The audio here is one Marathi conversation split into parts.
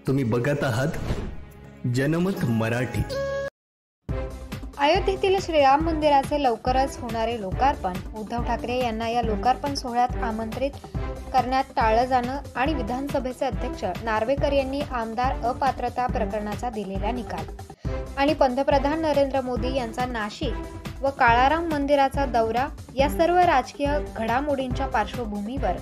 तुम्ही बघत आहात जनमत मराठी। अयोध्येतील श्रीराम मंदिराचे लवकरच होणारे लोकार्पण, उद्धव ठाकरे यांना या लोकार्पण सोहळ्यात आमंत्रित करण्यात टाळलं जाणं आणि विधानसभेचे अध्यक्ष नार्वेकर यांनी आमदार अपात्रता प्रकरणाचा दिलेला निकाल आणि पंतप्रधान नरेंद्र मोदी यांचा नाशिक व काळाराम मंदिराचा दौरा या सर्व राजकीय घडामोडींच्या पार्श्वभूमीवर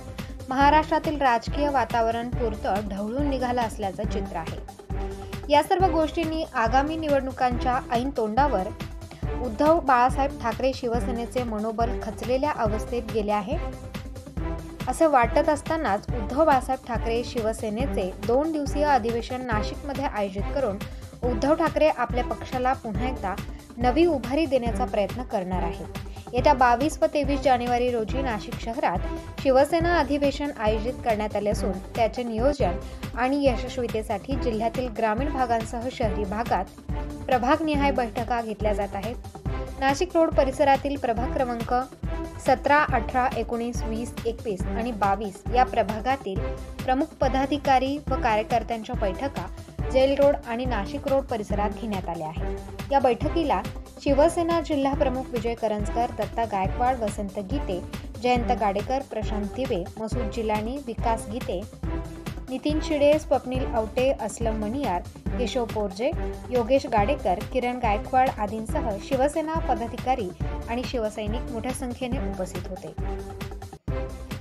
महाराष्ट्रातील राजकीय वातावरण पुरतं ढवळून निघालं असल्याचं चित्र आहे। या सर्व गोष्टींनी आगामी निवडणुकांच्या ऐन तोंडावर उद्धव बाळासाहेब ठाकरे शिवसेनेचे मनोबल खचलेल्या अवस्थेत गेले आहे असं वाटत असतानाच उद्धव बाळासाहेब ठाकरे शिवसेनेचे 2 दिवसीय अधिवेशन नाशिकमध्ये आयोजित करून उद्धव ठाकरे आपल्या पक्षाला पुन्हा एकदा नवी उभारी देण्याचा प्रयत्न करणार आहेत। येत्या 22 व 23 जानेवारी रोजी नाशिक शहरात शिवसेना अधिवेशन आयोजित करण्यात आले असून त्याचे नियोजन आणि यशस्वीतेसाठी जिल्ह्यातील ग्रामीण भागांसह शहरी भागात प्रभागनिहाय बैठका घेतल्या जात आहेत। नाशिक रोड परिसरातील प्रभाग क्रमांक 17, 18, 19, 20, 21 आणि 22 या प्रभागातील प्रमुख पदाधिकारी व कार्यकर्त्यांच्या बैठका जेल रोड आणि नाशिक रोड परिसरात घेण्यात आल्या आहेत। या बैठकीला शिवसेना जिल्हा प्रमुख विजय करंजकर, दत्ता गायकवाड, वसंत गीते, जयंत गाडेकर, प्रशांत दिवे, मसूद जिलानी, विकास गीते, नितीन शिडे, स्वप्नील आवटे, असलम मणियार, केशव पोरजे, योगेश गाडेकर, किरण गायकवाड आदींसह शिवसेना पदाधिकारी आणि शिवसैनिक मोठ्या संख्येने उपस्थित होते।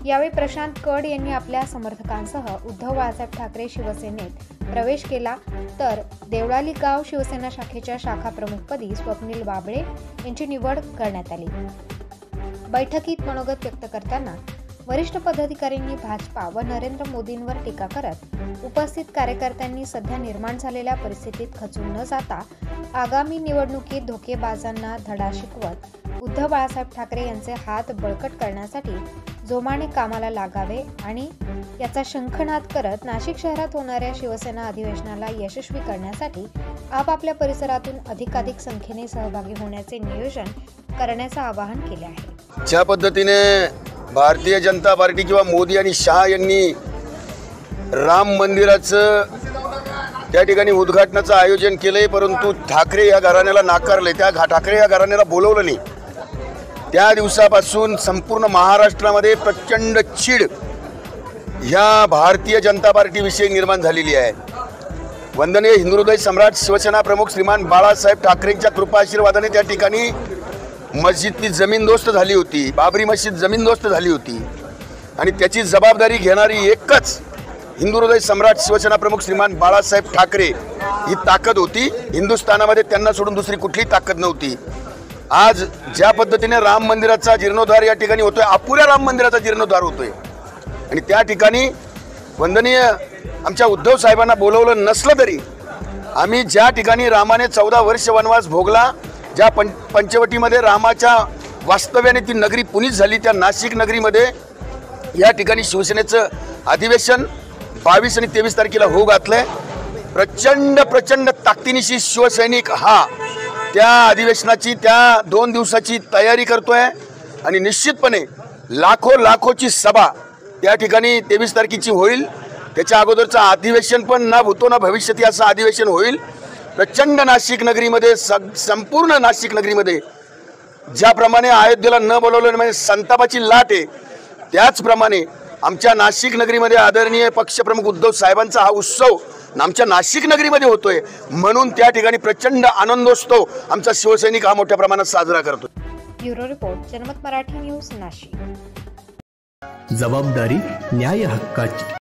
यावेळी प्रशांत कड यांनी आपल्या समर्थकांसह उद्धव बाळासाहेब ठाकरे शिवसेनेत प्रवेश केला, तर देवळाली गाव शिवसेना शाखेच्या शाखा प्रमुखपदी स्वप्नील बाबळे यांची निवड करण्यात आली। बैठकीत मनोगत व्यक्त करताना वरिष्ठ पदाधिकाऱ्यांनी भाजपा व नरेंद्र मोदींवर टीका करत उपस्थित कार्यकर्त्यांनी सध्या निर्माण झालेल्या परिस्थितीत खचून न जाता आगामी निवडणुकीत धोकेबाजांना धडा शिकवत उद्धव बाळासाहेब ठाकरे यांचे हात बळकट करण्यासाठी जोमाने कामाला लागावे आणि याचा शंखनाद करत नाशिक शहरात होणाऱ्या शिवसेना अधिवेशनाला यशस्वी करण्यासाठी आपापल्या परिसरातून अधिकाधिक संख्येने सहभागी होण्याचे नियोजन करण्याचं आवाहन केले आहे। ज्या पद्धतीने भारतीय जनता पार्टी किंवा मोदी आणि शहा यांनी राम मंदिराचं त्या ठिकाणी उद्घाटनाचं आयोजन केलंय, परंतु ठाकरे या घराण्याला नाकारले, त्या ठाकरे या घराण्याला बोलवलं नाही। त्या दिवसापासून संपूर्ण महाराष्ट्रामध्ये प्रचंड चीड ह्या भारतीय जनता पार्टीविषयी निर्माण झालेली आहे। वंदनीय हिंदुहृदय सम्राट शिवसेना प्रमुख श्रीमान बाळासाहेब ठाकरेंच्या कृपा आशीर्वादाने त्या ठिकाणी मस्जिदची जमीनदोस्त झाली होती, बाबरी मस्जिद जमीनदोस्त झाली होती आणि त्याची जबाबदारी घेणारी एकच हिंदुहृदय सम्राट शिवसेना प्रमुख श्रीमान बाळासाहेब ठाकरे ही ताकद होती। हिंदुस्थानामध्ये त्यांना सोडून दुसरी कुठलीही ताकद नव्हती। आज ज्या पद्धतीने राम मंदिराचा जीर्णोद्धार या ठिकाणी होतोय, अपुऱ्या राम मंदिराचा जीर्णोद्धार होतोय आणि त्या ठिकाणी वंदनीय आमच्या उद्धव साहेबांना बोलवलं नसलं तरी आम्ही ज्या ठिकाणी रामाने 14 वर्ष वनवास भोगला, ज्या पंचवटीमध्ये रामाच्या वास्तव्याने ती नगरी पुनीत झाली, त्या नाशिक नगरीमध्ये या ठिकाणी शिवसेनेचं अधिवेशन 22 आणि 23 तारखेला होऊ घातलंय। प्रचंड ताकदीनिशी शिवसैनिक हा त्या अधिवेशनाची त्या 2 दिवसाची तयारी करतोय आणि निश्चितपणे लाखोची सभा त्या ठिकाणी 23 तारखेची होईल। त्याच्या अगोदरचं अधिवेशन पण ना भूतो ना भविष्यती असं अधिवेशन होईल। प्रचंड नाशिक नगरीमध्ये संपूर्ण नाशिक नगरीमध्ये ज्याप्रमाणे अयोध्येला न बोलवलं म्हणजे संतापाची लाट आहे, त्याचप्रमाणे आमच्या नाशिक नगरीमध्ये आदरणीय पक्षप्रमुख उद्धव साहेबांचा हा उत्सव आमच्या नाशिक नगरीमध्ये होतोय, म्हणून त्या ठिकाणी प्रचंड आनंदोत्सव आमचा शिवसैनिक हा मोठ्या प्रमाणात साजरा करतो। ब्युरो रिपोर्ट, जनमत मराठी न्यूज, नाशिक। जबाबदारी न्याय हक्काची।